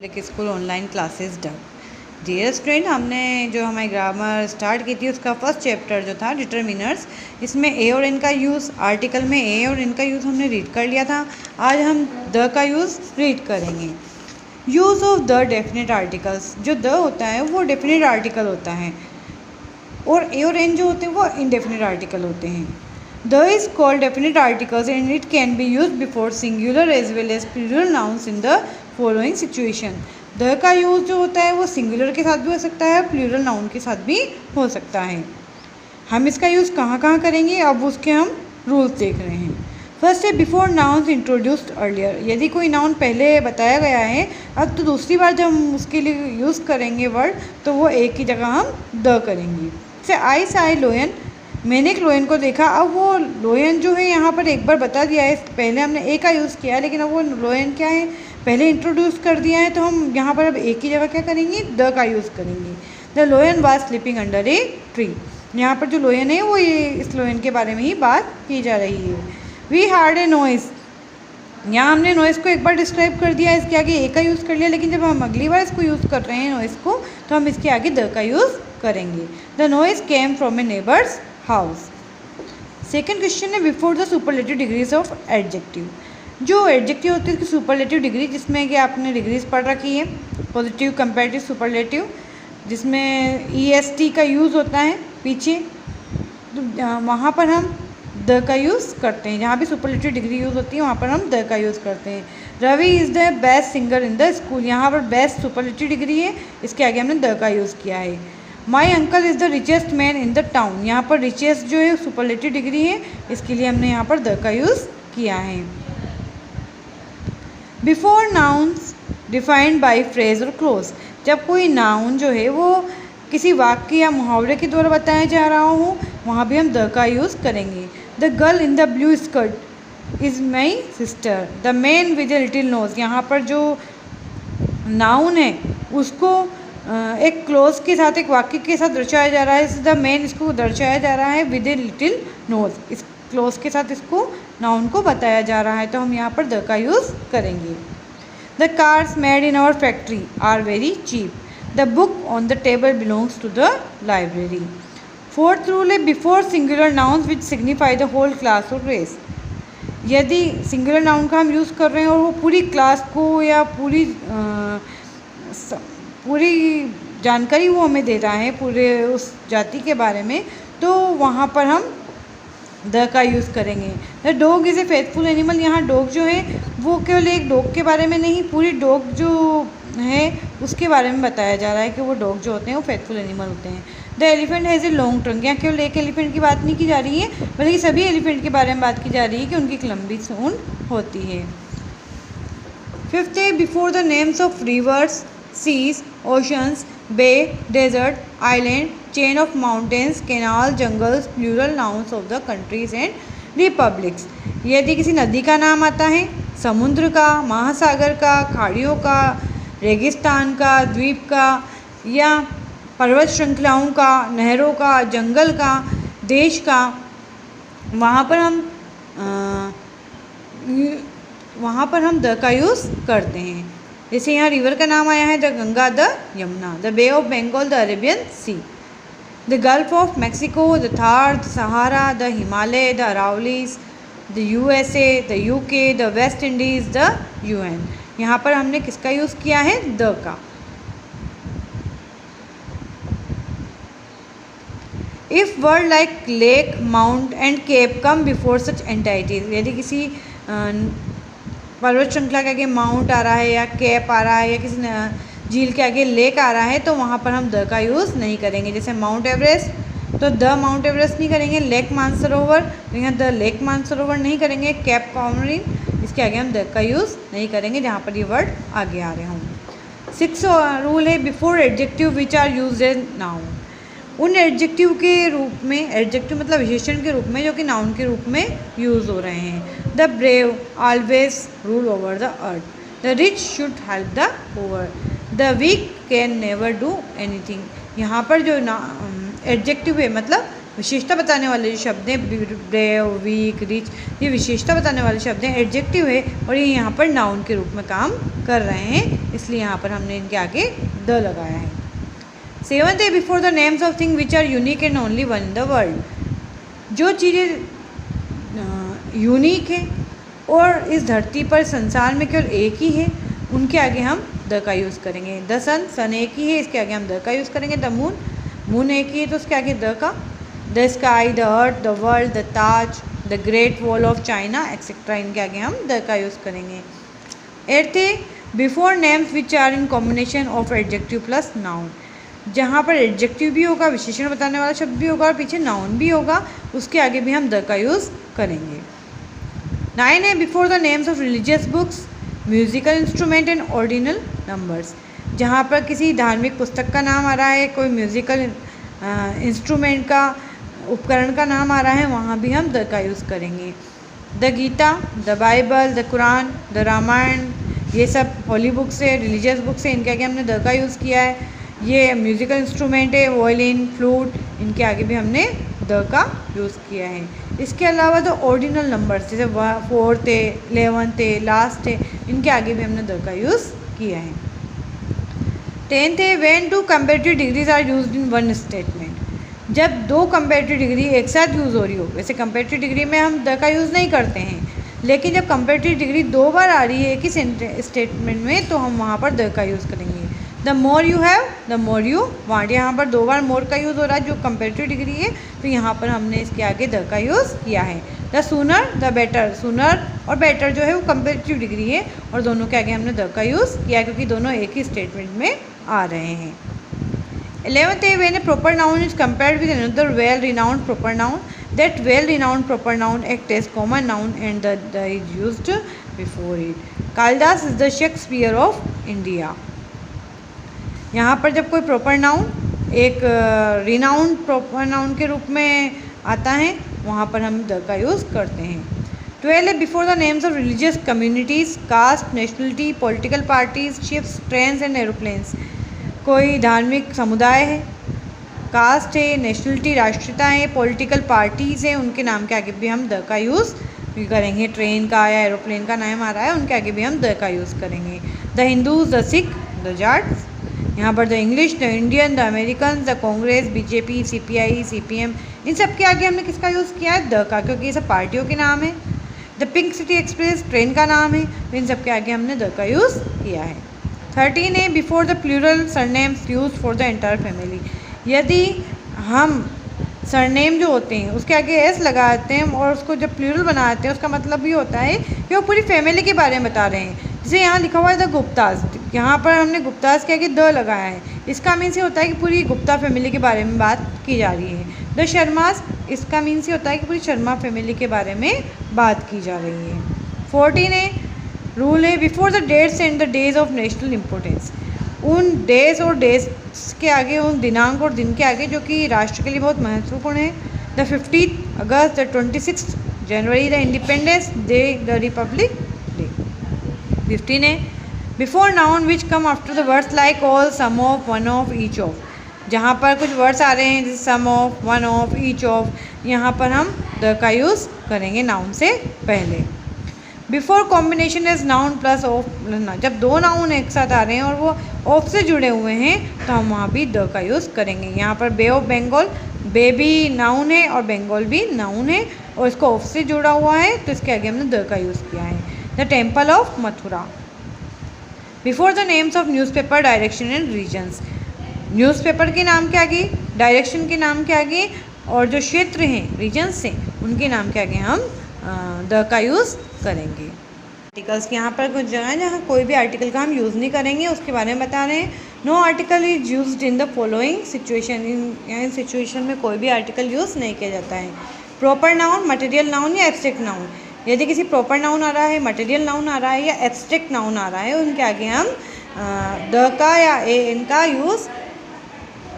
Public school online classes done. Dear student, हमने जो हमारी ग्रामर स्टार्ट की थी उसका फर्स्ट चैप्टर जो था डिटर्मिनर्स, इसमें ए और एन का यूज़, आर्टिकल में ए और एन का यूज़ हमने रीड कर लिया था। आज हम द का यूज़ रीड करेंगे। Use of the definite articles, जो द होता है वो डेफिनेट आर्टिकल होता है और ए और एन जो होते हैं वो इनडेफिनेट आर्टिकल होते हैं। The is called definite articles and it can be use before singular as well as plural nouns in the following situation. The का यूज़ जो होता है वो सिंगुलर के साथ भी हो सकता है, प्लूरल नाउन के साथ भी हो सकता है। हम इसका यूज़ कहाँ कहाँ करेंगे, अब उसके हम रूल्स देख रहे हैं। फर्स्ट है बिफोर नाउन्स इंट्रोड्यूस्ड अर्लियर। यदि कोई नाउन पहले बताया गया है, अब तो दूसरी बार जब हम उसके लिए यूज़ करेंगे वर्ड तो वो एक की जगह हम द करेंगे। जैसे आई साई लोयन, मैंने एक लोयन को देखा। अब वो लोयन जो है यहाँ पर एक बार बता दिया है, पहले हमने ए का यूज़ किया है लेकिन अब वो लोयन क्या है पहले इंट्रोड्यूस कर दिया है, तो हम यहाँ पर अब ए की जगह क्या करेंगे, द का यूज़ करेंगे। The लोयन was sleeping under a tree. यहाँ पर जो लोयन है वो ये इस लोयन के बारे में ही बात की जा रही है। वी हार्ड ए नॉइस, यहाँ हमने नॉइस को एक बार डिस्क्राइब कर दिया, इसके आगे ए का यूज़ कर लिया, लेकिन जब हम अगली बार इसको यूज़ कर रहे हैं नॉइस को, तो हम इसके आगे द का यूज़ करेंगे। The noise came from a neighbour's house. Second question है before the superlative degrees of adjective. जो एडजेक्टिव होती है उसकी सुपरलेटिव डिग्री, जिसमें कि आपने डिग्रीज पढ़ रखी है, पॉजिटिव, कंपैरेटिव, सुपरलेटिव, जिसमें EST का यूज़ होता है पीछे, तो वहाँ पर हम द का यूज़ करते हैं। जहाँ भी सुपरलेटिव डिग्री यूज़ होती है वहाँ पर हम द का यूज़ करते हैं। Ravi is the best singer in the school, यहाँ पर बेस्ट सुपरलेटिव डिग्री है, इसके आगे हमने द का यूज़ किया है। My uncle is the richest man in the town, यहाँ पर रिचेस्ट जो है सुपरलेटिव डिग्री है, इसके लिए हमने यहाँ पर द का यूज़ किया है। Before nouns defined by phrase और क्लोज, जब कोई नाउन जो है वो किसी वाक्य या मुहावरे के द्वारा बताया जा रहा हो, वहाँ भी हम द का यूज़ करेंगे। The girl in the blue skirt is my sister. The man with a little nose, यहाँ पर जो नाउन है उसको एक क्लोज के साथ, एक वाक्य के साथ दर्शाया जा रहा है। द मैन इसको दर्शाया जा रहा है विद ए लिटिल नोज, इस क्लोज के साथ इसको नाउन को बताया जा रहा है, तो हम यहाँ पर द का यूज़ करेंगे। The cars made in our factory are very cheap. The book on the table belongs to the library. Fourth rule है before singular nouns which signify the whole class और रेस। यदि singular noun का हम use कर रहे हैं और वो पूरी क्लास को या पूरी जानकारी वो हमें दे रहा है पूरे उस जाति के बारे में, तो वहाँ पर हम द का यूज़ करेंगे। The dog is a faithful animal, यहाँ डॉग जो है वो केवल एक डॉग के बारे में नहीं, पूरी डॉग जो है उसके बारे में बताया जा रहा है कि वो डॉग जो होते हैं वो फेथफुल एनिमल होते हैं। The elephant has a long trunk, यहाँ केवल एक एलिफेंट की बात नहीं की जा रही है बल्कि सभी एलिफेंट के बारे में बात की जा रही है कि उनकी एक लंबी सूंड होती है। फिफ्थ है before the names of rivers, seas, oceans, bay, desert, island, chain of mountains, canal, jungles, plural nouns of the countries and republics. यदि किसी नदी का नाम आता है, समुद्र का, महासागर का, खाड़ियों का, रेगिस्तान का, द्वीप का, या पर्वत श्रृंखलाओं का, नहरों का, जंगल का, देश का, वहाँ पर हम द का यूज़ करते हैं। जैसे यहाँ रिवर का नाम आया है, the Ganga, the Yamuna, the Bay of Bengal, the Arabian Sea, the Gulf of Mexico, the Thar, the Sahara, the Himalaya, the Aravallis, the USA, the UK, the West Indies, the UN। यहाँ पर हमने किसका यूज़ किया है, द का। If word like lake, mount and cape come before such entities, यदि किसी पर्वत श्रृंखला के आगे माउंट आ रहा है या कैप आ रहा है या किसी झील के आगे लेक आ रहा है, तो वहाँ पर हम द का यूज़ नहीं करेंगे। जैसे माउंट एवरेस्ट, तो द माउंट एवरेस्ट नहीं करेंगे। लेक मानसरोवर, तो यहाँ द लेक मानसरोवर नहीं करेंगे। कैप कॉमरिन, इसके आगे हम द का यूज़ नहीं करेंगे जहाँ पर ये वर्ड आगे आ रहे हों। सिक्स रूल है before adjective which are used as noun, उन एडजेक्टिव के रूप में, एडजेक्टिव मतलब विशेषण के रूप में जो कि नाउन के रूप में यूज़ हो रहे हैं। The brave always rule over the earth, the rich should help the poor, the weak can never do anything. यहाँ पर जो एडजेक्टिव है मतलब विशेषता बताने वाले जो शब्द हैं, ब्रेव, वीक, रिच, ये विशेषता बताने वाले शब्द हैं, एडजेक्टिव है और ये यहाँ पर नाउन के रूप में काम कर रहे हैं, इसलिए यहाँ पर हमने इनके आगे द लगाया है। 7th है before the names of thing which are unique and only one in the world. जो चीज़ें यूनिक है और इस धरती पर संसार में केवल एक ही है, उनके आगे हम द का यूज़ करेंगे। द सन, सन एक ही है, इसके आगे हम द का यूज़ करेंगे। द मून, मून एक ही है, तो उसके आगे द का। The sky, the earth, the world, the Taj, the Great Wall of China etcetera, इनके आगे हम द का यूज़ करेंगे। 8th है before names which are in combination of adjective plus noun. जहाँ पर एडजेक्टिव भी होगा, विशेषण बताने वाला शब्द भी होगा और पीछे नाउन भी होगा, उसके आगे भी हम द का यूज़ करेंगे। 9 है before the names of religious books, musical instrument and ordinal numbers. जहाँ पर किसी धार्मिक पुस्तक का नाम आ रहा है, कोई म्यूजिकल इंस्ट्रूमेंट का, उपकरण का नाम आ रहा है, वहाँ भी हम द का यूज़ करेंगे। The Gita, the Bible, the Quran, the Ramayan, ये सब होली बुक्स है, रिलीजियस बुक्स है, इनके आगे हमने द का यूज़ किया है। ये म्यूज़िकल इंस्ट्रूमेंट है, वायलिन, फ्लूट, इनके आगे भी हमने द का यूज़ किया है। इसके अलावा तो ऑर्डिनल नंबर्स जैसे 4th है, 11th है, लास्ट है, इनके आगे भी हमने द का यूज़ किया है। 10th है when two comparative degrees are used in one statement. जब दो कंपैरेटिव डिग्री एक साथ यूज़ हो रही हो, वैसे कंपैरेटिव डिग्री में हम द का यूज़ नहीं करते हैं, लेकिन जब कंपैरेटिव डिग्री दो बार आ रही है एक ही स्टेटमेंट में, तो हम वहाँ पर द का यूज़ करेंगे। The more you have, the more you want, यहाँ पर दो बार मोर का यूज़ हो रहा है जो कंपैरेटिव डिग्री है, तो यहाँ पर हमने इसके आगे द का यूज़ किया है। The sooner, the better, sooner और बेटर जो है वो कंपैरेटिव डिग्री है और दोनों के आगे हमने द का यूज़ किया क्योंकि दोनों एक ही स्टेटमेंट में आ रहे हैं। 11th है when a proper noun is compared with another well renowned proper noun, that well renowned proper noun act as common noun and the is used before it. Kalidas is the Shakespeare of India. यहाँ पर जब कोई proper noun एक renowned proper noun के रूप में आता है, वहाँ पर हम द का यूज़ करते हैं। 12 है before the names of religious communities, caste, nationality, political parties, ships, trains and aeroplanes. कोई धार्मिक समुदाय है, कास्ट है, नेशनलिटी राष्ट्रीयता है, पॉलिटिकल पार्टीज़ हैं, उनके नाम के आगे भी हम द का यूज़ करेंगे। ट्रेन का या एरोप्लेन का नाम आ रहा है, उनके आगे भी हम द का यूज़ करेंगे। The Hindus, the Sikh, the Jats. यहाँ पर the English, the Indian, the American, the Congress, BJP, CPI, CPM, इन सब के आगे हमने किसका यूज़ किया है? द का, क्योंकि ये सब पार्टियों के नाम है। The pink city express train का नाम है, तो इन सब के आगे हमने द का यूज़ किया है। 13 है before the plural surnames use for the entire family. यदि हम सरनेम जो होते हैं उसके आगे एस लगाते हैं और उसको जब प्लूरल बनाते हैं, उसका मतलब ये होता है कि वो पूरी फैमिली के बारे में बता रहे हैं। जैसे यहाँ लिखा हुआ है द गुप्ताज, यहाँ पर हमने गुप्ताज के आगे द लगाया है, इसका मीन्स ये होता है कि पूरी गुप्ता फैमिली के बारे में बात की जा रही है। द शर्मास, इसका मीन्स ये होता है कि पूरी शर्मा फैमिली के बारे में बात की जा रही है। 14 है रूल है before the dates and the days of national importance. उन डेज और डेज के आगे, उन दिनांक और दिन के आगे जो कि राष्ट्र के लिए बहुत महत्वपूर्ण है। The 15 August, the 26 January, the Independence Day, the Republic Day. 15 है before noun which come after the words like all, some of, one of, each of. जहाँ पर कुछ वर्ड्स आ रहे हैं जैसे some of, one of, each of, यहाँ पर हम द का यूज़ करेंगे नाउन से पहले। Before combination is noun plus of, जब दो नाउन एक साथ आ रहे हैं और वो ऑफ से जुड़े हुए हैं तो हम वहाँ भी द का यूज़ करेंगे। यहाँ पर बे ऑफ बंगाल, बे भी नाउन है और बंगाल भी नाउन है और इसको ऑफ से जुड़ा हुआ है, तो इसके आगे हमने द का यूज़ किया है। The temple of Mathura. Before the names of newspaper, direction and regions. Newspaper के नाम के आगे, डायरेक्शन के नाम के आगे और जो क्षेत्र हैं, रीजन्स हैं, उनके नाम के आगे हम द का यूज़ करेंगे। आर्टिकल्स के यहाँ पर कुछ जगह है जहाँ कोई भी आर्टिकल का हम यूज़ नहीं करेंगे, उसके बारे में बता रहे हैं। No article is used in the following situation. इन सिचुएशन में कोई भी आर्टिकल यूज़ नहीं किया जाता है। प्रॉपर नाउन, मटेरियल नाउन या एब्स्ट्रैक्ट नाउन। यदि किसी प्रॉपर नाउन आ रहा है, मटेरियल नाउन आ रहा है या एब्स्ट्रैक्ट नाउन आ रहा है, उनके आगे हम द का या एन का यूज़,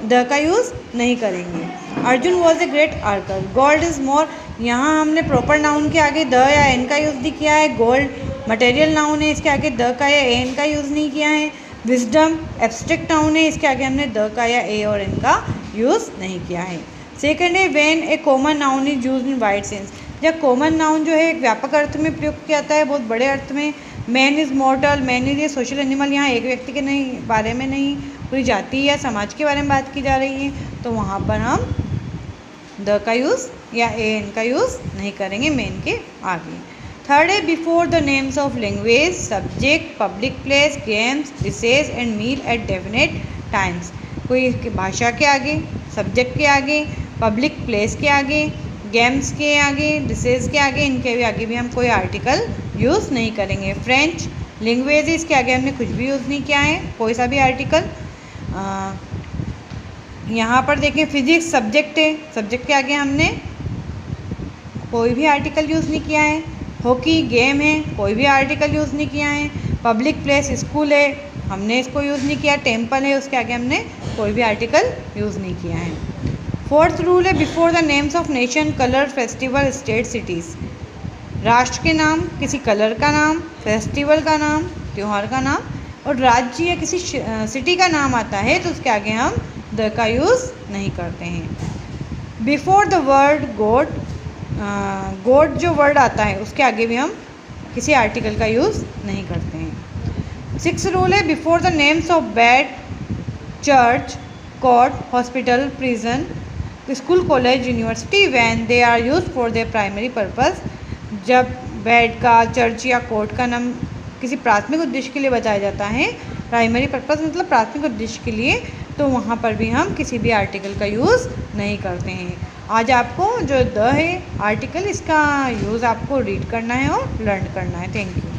द का यूज़ नहीं करेंगे। Arjun was a great archer, gold is more. यहाँ हमने प्रॉपर नाउन के आगे द या एन का यूज़ नहीं किया है। गोल्ड मटेरियल नाउन है, इसके आगे द का या एन का यूज़ नहीं किया है। विजडम एब्स्ट्रैक्ट नाउन है, इसके आगे हमने द का या ए और एन का यूज़ नहीं किया है। सेकेंड है when A common noun is used in wide sense. जब कॉमन नाउन जो है एक व्यापक अर्थ में प्रयोग किया जाता है, बहुत बड़े अर्थ में, man is मॉर्टल, man is a social animal, यहाँ एक व्यक्ति के नहीं बारे में नहीं, पूरी जाति या समाज के बारे में बात की जा रही है, तो वहाँ पर हम द का यूज़ या एन का यूज़ नहीं करेंगे मैन के आगे। थर्ड है before the names of language, subject, public place, games, dishes and meal at definite times. कोई भाषा के आगे, सब्जेक्ट के आगे, पब्लिक प्लेस के आगे, गेम्स के आगे, डिशेज के आगे, इनके भी आगे भी हम कोई आर्टिकल यूज़ नहीं करेंगे। फ्रेंच लैंग्वेजेस के आगे हमने कुछ भी यूज़ नहीं किया है, कोई सा भी आर्टिकल। यहाँ पर देखें फिजिक्स सब्जेक्ट है, सब्जेक्ट के आगे हमने कोई भी आर्टिकल यूज़ नहीं किया है। हॉकी गेम है, कोई भी आर्टिकल यूज़ नहीं किया है। पब्लिक प्लेस स्कूल है, हमने इसको यूज़ नहीं किया। टेम्पल है, उसके आगे हमने कोई भी आर्टिकल यूज़ नहीं किया है। फोर्थ रूल है before the names of nation, colour, festival, state, cities. राष्ट्र के नाम, किसी कलर का नाम, फेस्टिवल का नाम, त्यौहार का नाम और राज्य या किसी सिटी का नाम आता है तो उसके आगे हम द का यूज़ नहीं करते हैं। Before the word God, God जो वर्ड आता है उसके आगे भी हम किसी आर्टिकल का यूज़ नहीं करते हैं। सिक्स रूल है before the names of bed, church, court, hospital, prison, school, college, university when they are used for their primary purpose. जब बेड का, चर्च या कोर्ट का नाम किसी प्राथमिक उद्देश्य के लिए बताया जाता है, प्राइमरी पर्पस मतलब प्राथमिक उद्देश्य के लिए, तो वहाँ पर भी हम किसी भी आर्टिकल का यूज़ नहीं करते हैं। आज आपको जो द है आर्टिकल, इसका यूज़ आपको रीड करना है और लर्न करना है। Thank you.